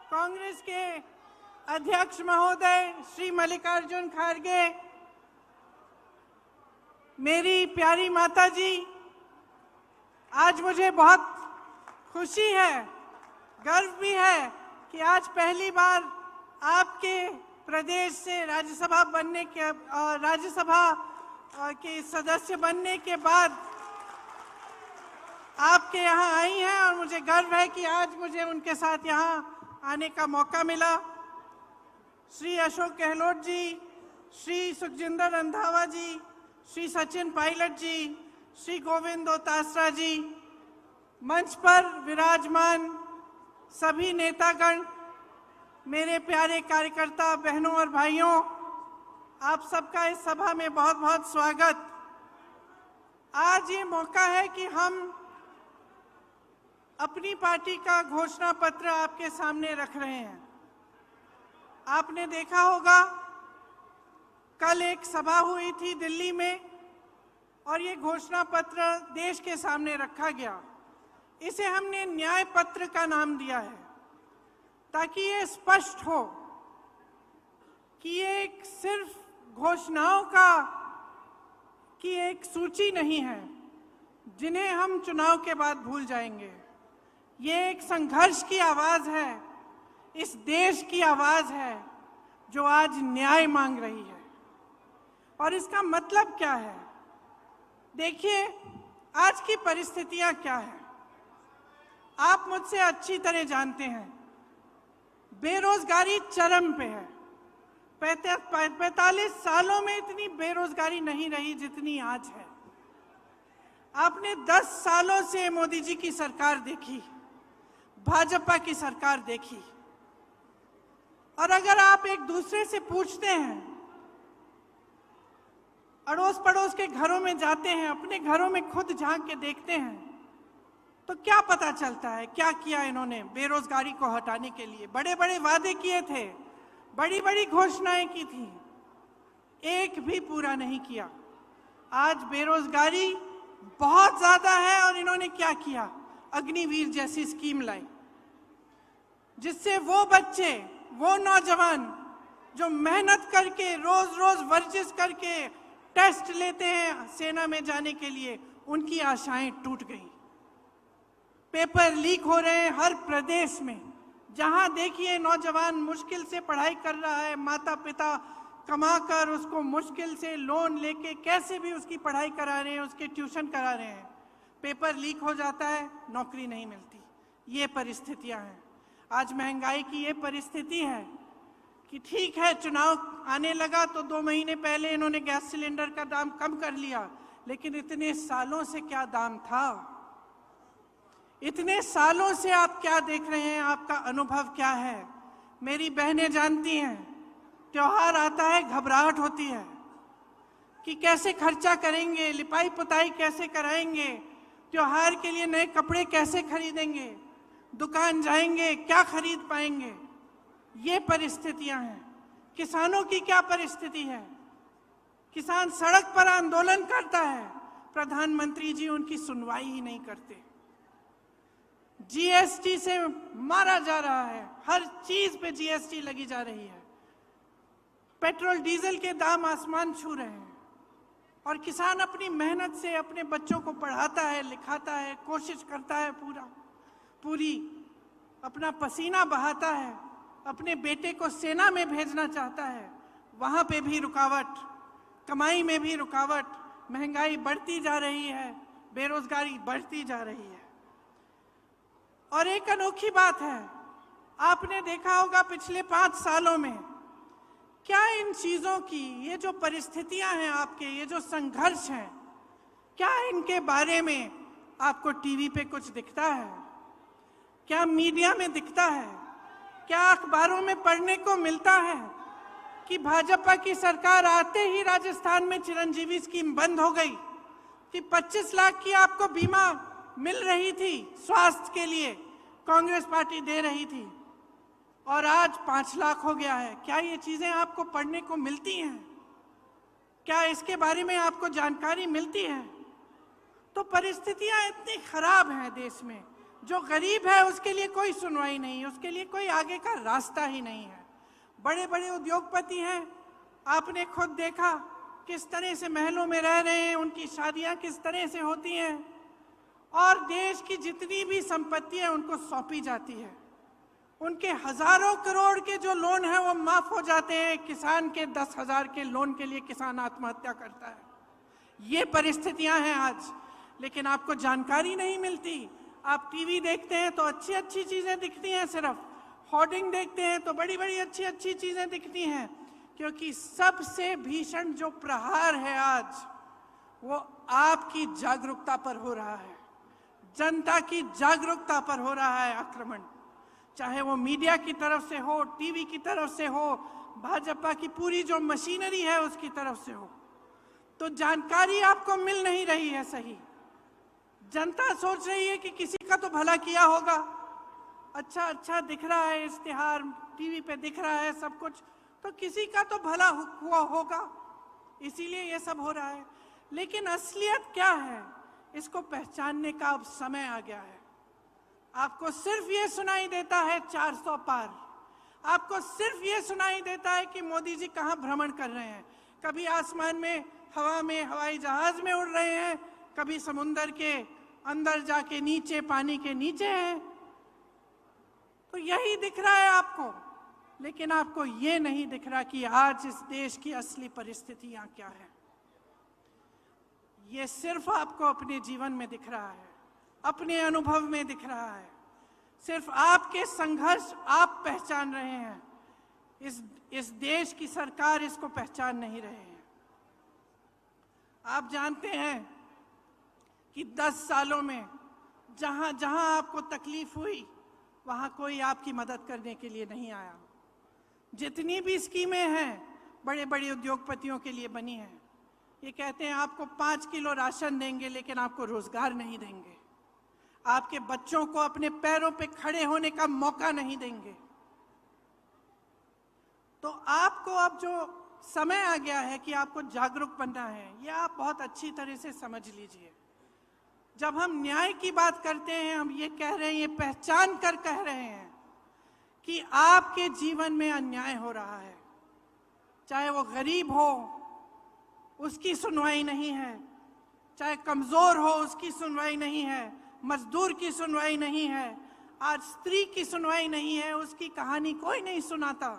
कांग्रेस के अध्यक्ष महोदय श्री मल्लिकार्जुन खड़गे, मेरी प्यारी माता जी, आज मुझे बहुत खुशी है, गर्व भी है कि आज पहली बार आपके प्रदेश से राज्यसभा के सदस्य बनने के बाद आपके यहाँ आई हैं और मुझे गर्व है कि आज मुझे उनके साथ यहाँ आने का मौका मिला। श्री अशोक गहलोत जी, श्री सुखजिंदर रंधावा जी, श्री सचिन पायलट जी, श्री गोविंद दोतासरा जी, मंच पर विराजमान सभी नेतागण, मेरे प्यारे कार्यकर्ता बहनों और भाइयों, आप सबका इस सभा में बहुत बहुत स्वागत। आज ये मौका है कि हम अपनी पार्टी का घोषणा पत्र आपके सामने रख रहे हैं। आपने देखा होगा कल एक सभा हुई थी दिल्ली में और ये घोषणा पत्र देश के सामने रखा गया। इसे हमने न्याय पत्र का नाम दिया है ताकि ये स्पष्ट हो कि ये एक सिर्फ घोषणाओं की एक सूची नहीं है जिन्हें हम चुनाव के बाद भूल जाएंगे। ये एक संघर्ष की आवाज है, इस देश की आवाज है जो आज न्याय मांग रही है। और इसका मतलब क्या है? देखिए, आज की परिस्थितियां क्या है, आप मुझसे अच्छी तरह जानते हैं। बेरोजगारी चरम पे है। 45 सालों में इतनी बेरोजगारी नहीं रही जितनी आज है। आपने 10 सालों से मोदी जी की सरकार देखी, भाजपा की सरकार देखी, और अगर आप एक दूसरे से पूछते हैं, अड़ोस पड़ोस के घरों में जाते हैं, अपने घरों में खुद झांक के देखते हैं, तो क्या पता चलता है क्या किया इन्होंने बेरोजगारी को हटाने के लिए? बड़े बड़े वादे किए थे, बड़ी बड़ी घोषणाएं की थी, एक भी पूरा नहीं किया। आज बेरोजगारी बहुत ज्यादा है और इन्होंने क्या किया? अग्निवीर जैसी स्कीम लाई जिससे वो बच्चे, वो नौजवान जो मेहनत करके रोज रोज वर्जिश करके टेस्ट लेते हैं सेना में जाने के लिए, उनकी आशाएं टूट गई। पेपर लीक हो रहे हैं हर प्रदेश में। जहां देखिए नौजवान मुश्किल से पढ़ाई कर रहा है, माता पिता कमाकर उसको मुश्किल से लोन लेके कैसे भी उसकी पढ़ाई करा रहे हैं, उसके ट्यूशन करा रहे हैं, पेपर लीक हो जाता है, नौकरी नहीं मिलती। ये परिस्थितियां हैं। आज महंगाई की ये परिस्थिति है कि ठीक है, चुनाव आने लगा तो 2 महीने पहले इन्होंने गैस सिलेंडर का दाम कम कर लिया, लेकिन इतने सालों से क्या दाम था? इतने सालों से आप क्या देख रहे हैं? आपका अनुभव क्या है? मेरी बहनें जानती हैं, त्योहार आता है घबराहट होती है कि कैसे खर्चा करेंगे, लिपाई पुताई कैसे कराएंगे, त्योहार के लिए नए कपड़े कैसे खरीदेंगे, दुकान जाएंगे क्या खरीद पाएंगे। ये परिस्थितियां हैं। किसानों की क्या परिस्थिति है? किसान सड़क पर आंदोलन करता है, प्रधानमंत्री जी उनकी सुनवाई ही नहीं करते। जीएसटी से मारा जा रहा है, हर चीज पे जीएसटी लगी जा रही है। पेट्रोल डीजल के दाम आसमान छू रहे हैं और किसान अपनी मेहनत से अपने बच्चों को पढ़ाता है, लिखाता है, कोशिश करता है, पूरी अपना पसीना बहाता है, अपने बेटे को सेना में भेजना चाहता है, वहां पे भी रुकावट, कमाई में भी रुकावट, महंगाई बढ़ती जा रही है, बेरोजगारी बढ़ती जा रही है। और एक अनोखी बात है, आपने देखा होगा पिछले 5 सालों में क्या इन चीजों की, ये जो परिस्थितियां हैं आपके, ये जो संघर्ष हैं, क्या इनके बारे में आपको टीवी पे कुछ दिखता है? क्या मीडिया में दिखता है? क्या अखबारों में पढ़ने को मिलता है कि भाजपा की सरकार आते ही राजस्थान में चिरंजीवी स्कीम बंद हो गई, कि 25 लाख की आपको बीमा मिल रही थी स्वास्थ्य के लिए, कांग्रेस पार्टी दे रही थी, और आज 5 लाख हो गया है? क्या ये चीजें आपको पढ़ने को मिलती हैं? क्या इसके बारे में आपको जानकारी मिलती है? तो परिस्थितियां इतनी खराब हैं देश में, जो गरीब है उसके लिए कोई सुनवाई नहीं है, उसके लिए कोई आगे का रास्ता ही नहीं है। बड़े बड़े उद्योगपति हैं, आपने खुद देखा किस तरह से महलों में रह रहे हैं, उनकी शादियां किस तरह से होती हैं, और देश की जितनी भी संपत्ति है उनको सौंपी जाती है। उनके हजारों करोड़ के जो लोन है वो माफ हो जाते हैं। किसान के 10,000 के लोन के लिए किसान आत्महत्या करता है। ये परिस्थितियां हैं आज, लेकिन आपको जानकारी नहीं मिलती। आप टीवी देखते हैं तो अच्छी अच्छी चीजें दिखती हैं, सिर्फ होर्डिंग देखते हैं तो बड़ी बड़ी अच्छी अच्छी चीजें दिखती हैं, क्योंकि सबसे भीषण जो प्रहार है आज वो आपकी जागरूकता पर हो रहा है, जनता की जागरूकता पर हो रहा है आक्रमण। चाहे वो मीडिया की तरफ से हो, टीवी की तरफ से हो, भाजपा की पूरी जो मशीनरी है उसकी तरफ से हो, तो जानकारी आपको मिल नहीं रही है सही। जनता सोच रही है कि किसी का तो भला किया होगा, अच्छा अच्छा दिख रहा है, इश्तिहार टीवी पे दिख रहा है सब कुछ, तो किसी का तो भला हुआ होगा, इसीलिए ये सब हो रहा है। लेकिन असलियत क्या है, इसको पहचानने का अब समय आ गया है। आपको सिर्फ ये सुनाई देता है 400 पार, आपको सिर्फ ये सुनाई देता है कि मोदी जी कहाँ भ्रमण कर रहे हैं। कभी आसमान में, हवा में, हवाई जहाज में उड़ रहे हैं, कभी समुंदर के अंदर जाके नीचे, पानी के नीचे हैं, तो यही दिख रहा है आपको। लेकिन आपको ये नहीं दिख रहा कि आज इस देश की असली परिस्थितियां क्या है। ये सिर्फ आपको अपने जीवन में दिख रहा है, अपने अनुभव में दिख रहा है, सिर्फ आपके संघर्ष आप पहचान रहे हैं। इस देश की सरकार इसको पहचान नहीं रहे हैं। आप जानते हैं कि 10 सालों में जहां जहां आपको तकलीफ हुई वहां कोई आपकी मदद करने के लिए नहीं आया। जितनी भी स्कीमें हैं बड़े बड़े उद्योगपतियों के लिए बनी हैं, ये कहते हैं आपको 5 किलो राशन देंगे लेकिन आपको रोजगार नहीं देंगे, आपके बच्चों को अपने पैरों पे खड़े होने का मौका नहीं देंगे। तो आपको अब जो समय आ गया है कि आपको जागरूक बनना है, ये आप बहुत अच्छी तरह से समझ लीजिए। जब हम न्याय की बात करते हैं, हम ये कह रहे हैं, ये पहचान कर कह रहे हैं कि आपके जीवन में अन्याय हो रहा है, चाहे वो गरीब हो उसकी सुनवाई नहीं है, चाहे कमजोर हो उसकी सुनवाई नहीं है, मजदूर की सुनवाई नहीं है, आज स्त्री की सुनवाई नहीं है, उसकी कहानी कोई नहीं सुनाता।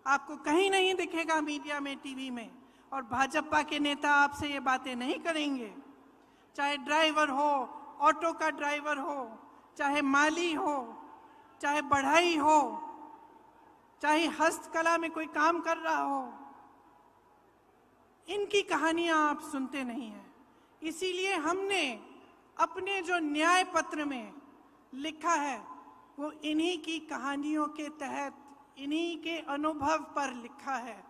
आपको कहीं नहीं दिखेगा मीडिया में, टीवी में, और भाजपा के नेता आपसे ये बातें नहीं करेंगे। चाहे ड्राइवर हो, ऑटो का ड्राइवर हो, चाहे माली हो, चाहे बढ़ई हो, चाहे हस्तकला में कोई काम कर रहा हो, इनकी कहानियां आप सुनते नहीं हैं। इसीलिए हमने अपने जो न्याय पत्र में लिखा है वो इन्हीं की कहानियों के तहत, इन्हीं के अनुभव पर लिखा है।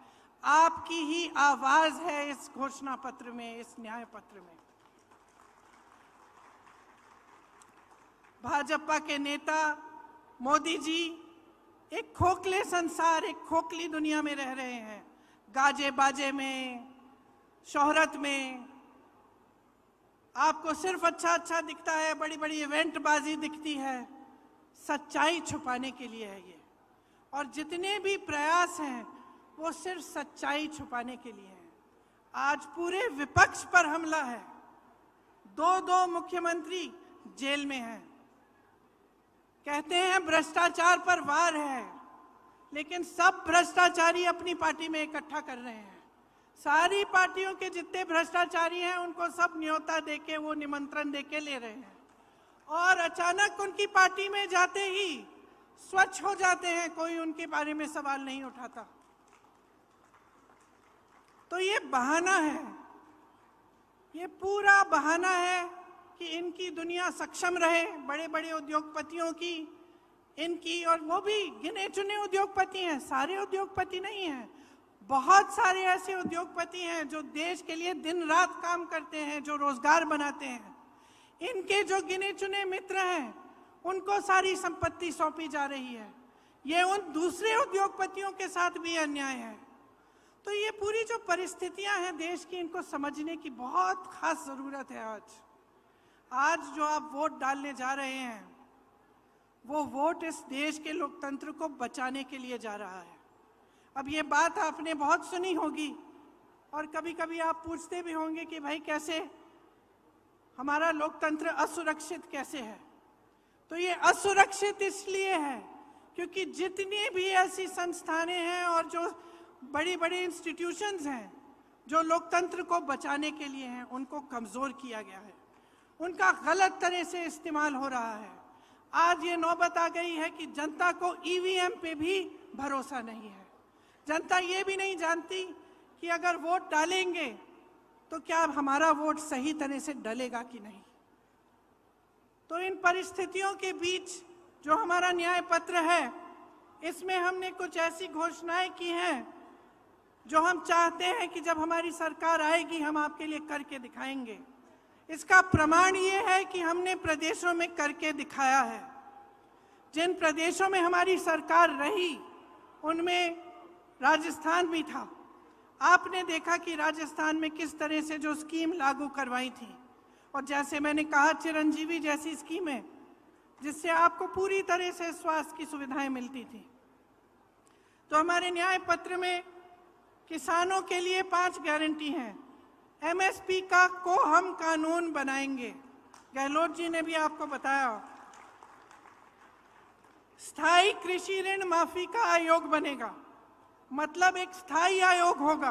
आपकी ही आवाज है इस घोषणा पत्र में, इस न्याय पत्र में। भाजपा के नेता मोदी जी एक खोखले संसार, एक खोखली दुनिया में रह रहे हैं। गाजे बाजे में, शोहरत में आपको सिर्फ अच्छा अच्छा दिखता है, बड़ी बड़ी इवेंट बाजी दिखती है। सच्चाई छुपाने के लिए है ये, और जितने भी प्रयास हैं वो सिर्फ सच्चाई छुपाने के लिए हैं। आज पूरे विपक्ष पर हमला है, 2 मुख्यमंत्री जेल में हैं, कहते हैं भ्रष्टाचार पर वार है, लेकिन सब भ्रष्टाचारी अपनी पार्टी में इकट्ठा कर रहे हैं। सारी पार्टियों के जितने भ्रष्टाचारी हैं उनको सब न्योता देके, वो निमंत्रण देके ले रहे हैं, और अचानक उनकी पार्टी में जाते ही स्वच्छ हो जाते हैं, कोई उनके बारे में सवाल नहीं उठाता। तो ये बहाना है, ये पूरा बहाना है कि इनकी दुनिया सक्षम रहे, बड़े बड़े उद्योगपतियों की, इनकी, और वो भी गिने चुने उद्योगपति हैं, सारे उद्योगपति नहीं हैं। बहुत सारे ऐसे उद्योगपति हैं जो देश के लिए दिन रात काम करते हैं, जो रोजगार बनाते हैं। इनके जो गिने चुने मित्र हैं उनको सारी संपत्ति सौंपी जा रही है। ये उन दूसरे उद्योगपतियों के साथ भी अन्याय है। तो ये पूरी जो परिस्थितियां हैं देश की, इनको समझने की बहुत खास जरूरत है। आज जो आप वोट डालने जा रहे हैं, वो वोट इस देश के लोकतंत्र को बचाने के लिए जा रहा है। अब ये बात आपने बहुत सुनी होगी और कभी कभी आप पूछते भी होंगे कि भाई कैसे हमारा लोकतंत्र असुरक्षित कैसे है। तो ये असुरक्षित इसलिए है क्योंकि जितनी भी ऐसी संस्थानें हैं और जो बड़ी बड़ी इंस्टीट्यूशंस हैं जो लोकतंत्र को बचाने के लिए हैं, उनको कमज़ोर किया गया है, उनका गलत तरह से इस्तेमाल हो रहा है। आज ये नौबत आ गई है कि जनता को ईवीएम पे भी भरोसा नहीं है। जनता ये भी नहीं जानती कि अगर वोट डालेंगे तो क्या हमारा वोट सही तरह से डलेगा कि नहीं। तो इन परिस्थितियों के बीच जो हमारा न्याय पत्र है, इसमें हमने कुछ ऐसी घोषणाएं की हैं जो हम चाहते हैं कि जब हमारी सरकार आएगी हम आपके लिए करके दिखाएंगे। इसका प्रमाण ये है कि हमने प्रदेशों में करके दिखाया है। जिन प्रदेशों में हमारी सरकार रही उनमें राजस्थान भी था। आपने देखा कि राजस्थान में किस तरह से जो स्कीम लागू करवाई थी, और जैसे मैंने कहा चिरंजीवी जैसी स्कीम है जिससे आपको पूरी तरह से स्वास्थ्य की सुविधाएं मिलती थी। तो हमारे न्याय पत्र में किसानों के लिए 5 गारंटी हैं। एमएसपी का को हम कानून बनाएंगे, गहलोत जी ने भी आपको बताया। स्थायी कृषि ऋण माफी का आयोग बनेगा, मतलब एक स्थायी आयोग होगा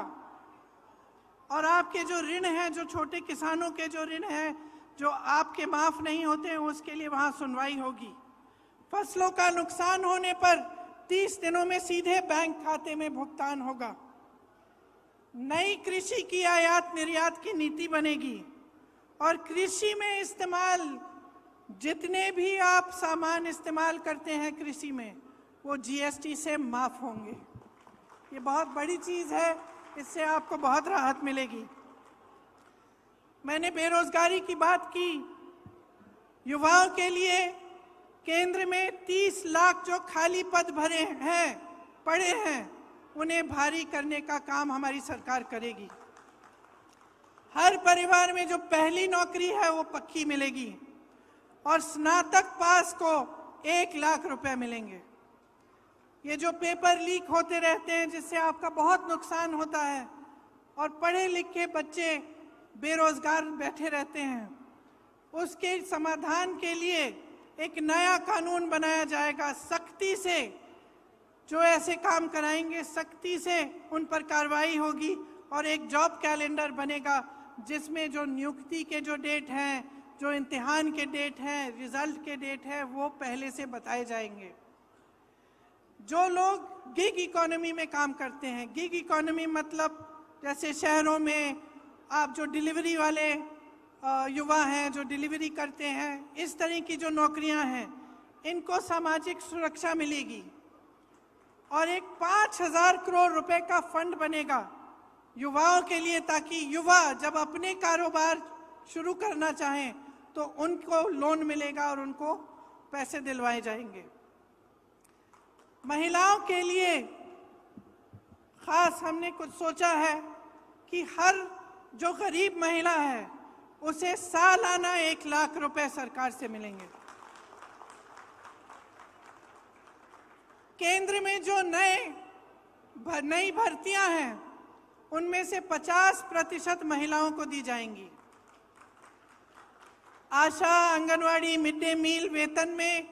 और आपके जो ऋण हैं, जो छोटे किसानों के जो ऋण हैं जो आपके माफ नहीं होते हैं, उसके लिए वहां सुनवाई होगी। फसलों का नुकसान होने पर 30 दिनों में सीधे बैंक खाते में भुगतान होगा। नई कृषि की आयात निर्यात की नीति बनेगी और कृषि में इस्तेमाल जितने भी आप सामान इस्तेमाल करते हैं कृषि में, वो जीएसटी से माफ होंगे। ये बहुत बड़ी चीज़ है, इससे आपको बहुत राहत मिलेगी। मैंने बेरोजगारी की बात की। युवाओं के लिए केंद्र में 30 लाख जो खाली पद भरे हैं, पड़े हैं, उन्हें भारी करने का काम हमारी सरकार करेगी। हर परिवार में जो पहली नौकरी है वो पक्की मिलेगी और स्नातक पास को 1 लाख रुपए मिलेंगे। ये जो पेपर लीक होते रहते हैं जिससे आपका बहुत नुकसान होता है और पढ़े लिखे बच्चे बेरोजगार बैठे रहते हैं, उसके समाधान के लिए एक नया कानून बनाया जाएगा। सख्ती से जो ऐसे काम कराएंगे, सख्ती से उन पर कार्रवाई होगी और एक जॉब कैलेंडर बनेगा जिसमें जो नियुक्ति के जो डेट हैं, जो इम्तिहान के डेट हैं, रिजल्ट के डेट हैं, वो पहले से बताए जाएंगे। जो लोग गिग इकोनॉमी में काम करते हैं, गिग इकोनॉमी मतलब जैसे शहरों में आप जो डिलीवरी वाले युवा हैं जो डिलीवरी करते हैं, इस तरह की जो नौकरियां हैं, इनको सामाजिक सुरक्षा मिलेगी और एक 5,000 करोड़ रुपए का फंड बनेगा युवाओं के लिए, ताकि युवा जब अपने कारोबार शुरू करना चाहें तो उनको लोन मिलेगा और उनको पैसे दिलवाए जाएंगे। महिलाओं के लिए खास हमने कुछ सोचा है कि हर जो गरीब महिला है उसे सालाना 1 लाख रुपए सरकार से मिलेंगे। केंद्र में जो नई भर्तियां हैं उनमें से 50% महिलाओं को दी जाएंगी। आशा, आंगनवाड़ी, मिड डे मील वेतन में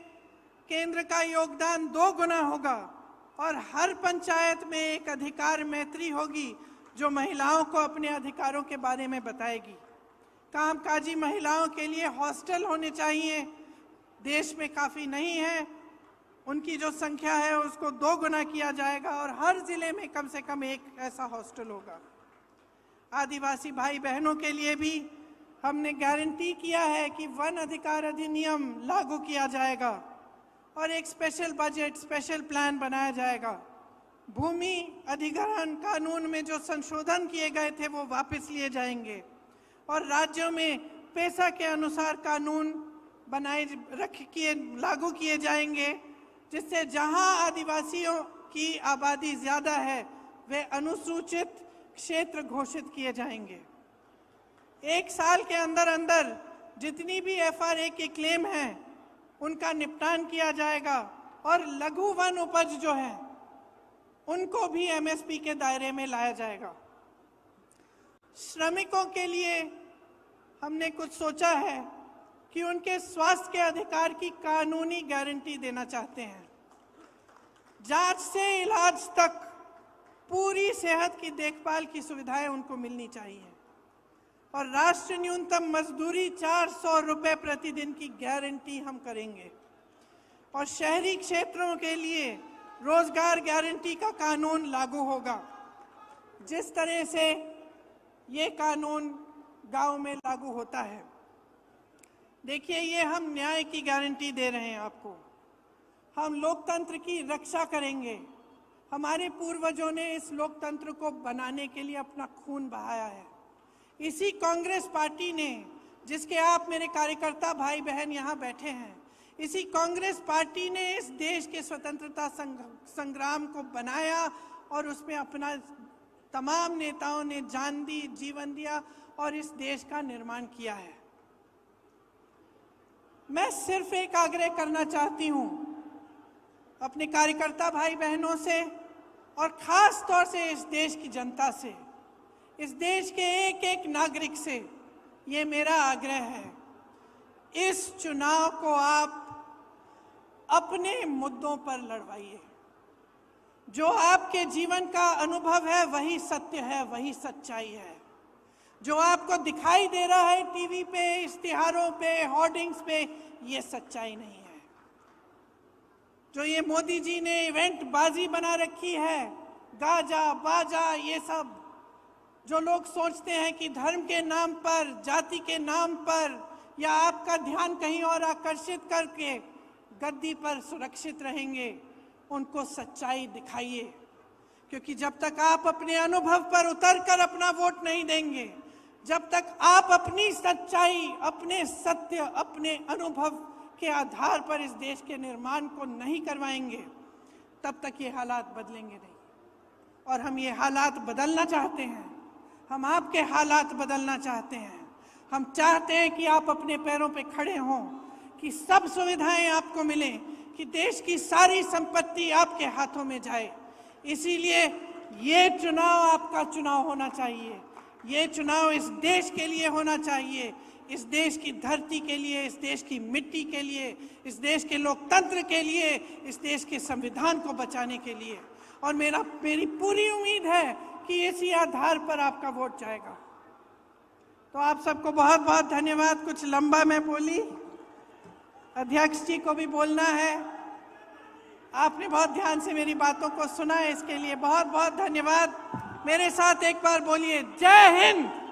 केंद्र का योगदान 2 गुना होगा और हर पंचायत में एक अधिकार मैत्री होगी जो महिलाओं को अपने अधिकारों के बारे में बताएगी। कामकाजी महिलाओं के लिए हॉस्टल होने चाहिए, देश में काफ़ी नहीं है, उनकी जो संख्या है उसको 2 गुना किया जाएगा और हर जिले में कम से कम एक ऐसा हॉस्टल होगा। आदिवासी भाई बहनों के लिए भी हमने गारंटी किया है कि वन अधिकार अधिनियम लागू किया जाएगा और एक स्पेशल बजट, स्पेशल प्लान बनाया जाएगा। भूमि अधिग्रहण कानून में जो संशोधन किए गए थे वो वापस लिए जाएंगे और राज्यों में पैसा के अनुसार कानून लागू किए जाएंगे, जिससे जहां आदिवासियों की आबादी ज़्यादा है वे अनुसूचित क्षेत्र घोषित किए जाएंगे। 1 साल के अंदर अंदर जितनी भी FRA के क्लेम हैं उनका निपटान किया जाएगा और लघु वन उपज जो है उनको भी एमएसपी के दायरे में लाया जाएगा। श्रमिकों के लिए हमने कुछ सोचा है कि उनके स्वास्थ्य के अधिकार की कानूनी गारंटी देना चाहते हैं। जांच से इलाज तक पूरी सेहत की देखभाल की सुविधाएं उनको मिलनी चाहिए और राष्ट्रीय न्यूनतम मजदूरी 400 रुपए प्रतिदिन की गारंटी हम करेंगे और शहरी क्षेत्रों के लिए रोजगार गारंटी का कानून लागू होगा। जिस तरह से ये कानून गांव में लागू होता है, देखिए ये हम न्याय की गारंटी दे रहे हैं आपको। हम लोकतंत्र की रक्षा करेंगे। हमारे पूर्वजों ने इस लोकतंत्र को बनाने के लिए अपना खून बहाया है। इसी कांग्रेस पार्टी ने, जिसके आप मेरे कार्यकर्ता भाई बहन यहाँ बैठे हैं, इसी कांग्रेस पार्टी ने इस देश के स्वतंत्रता संग्राम को बनाया और उसमें अपना तमाम नेताओं ने जान दी, जीवन दिया और इस देश का निर्माण किया है। मैं सिर्फ एक आग्रह करना चाहती हूँ अपने कार्यकर्ता भाई बहनों से और खास तौर से इस देश की जनता से, इस देश के एक एक नागरिक से ये मेरा आग्रह है, इस चुनाव को आप अपने मुद्दों पर लड़वाइए। जो आपके जीवन का अनुभव है वही सत्य है, वही सच्चाई है। जो आपको दिखाई दे रहा है टीवी पे, इश्तिहारों पे, होर्डिंग्स पे, ये सच्चाई नहीं है। जो ये मोदी जी ने इवेंट बाजी बना रखी है, गाजा बाजा, ये सब जो लोग सोचते हैं कि धर्म के नाम पर, जाति के नाम पर या आपका ध्यान कहीं और आकर्षित करके गद्दी पर सुरक्षित रहेंगे, उनको सच्चाई दिखाइए। क्योंकि जब तक आप अपने अनुभव पर उतरकर अपना वोट नहीं देंगे, जब तक आप अपनी सच्चाई, अपने सत्य, अपने अनुभव के आधार पर इस देश के निर्माण को नहीं करवाएंगे, तब तक ये हालात बदलेंगे नहीं। और हम ये हालात बदलना चाहते हैं। हम आपके हालात बदलना चाहते हैं। हम चाहते हैं कि आप अपने पैरों पे खड़े हों, कि सब सुविधाएं आपको मिलें, कि देश की सारी संपत्ति आपके हाथों में जाए। इसीलिए ये चुनाव आपका चुनाव होना चाहिए। ये चुनाव इस देश के लिए होना चाहिए, इस देश की धरती के लिए, इस देश की मिट्टी के लिए, इस देश के लोकतंत्र के लिए, इस देश के संविधान को बचाने के लिए। और मेरी पूरी उम्मीद है कि इसी आधार पर आपका वोट जाएगा। तो आप सबको बहुत बहुत धन्यवाद। कुछ लंबा मैं बोली, अध्यक्ष जी को भी बोलना है। आपने बहुत ध्यान से मेरी बातों को सुना है, इसके लिए बहुत बहुत धन्यवाद। मेरे साथ एक बार बोलिए, जय हिंद।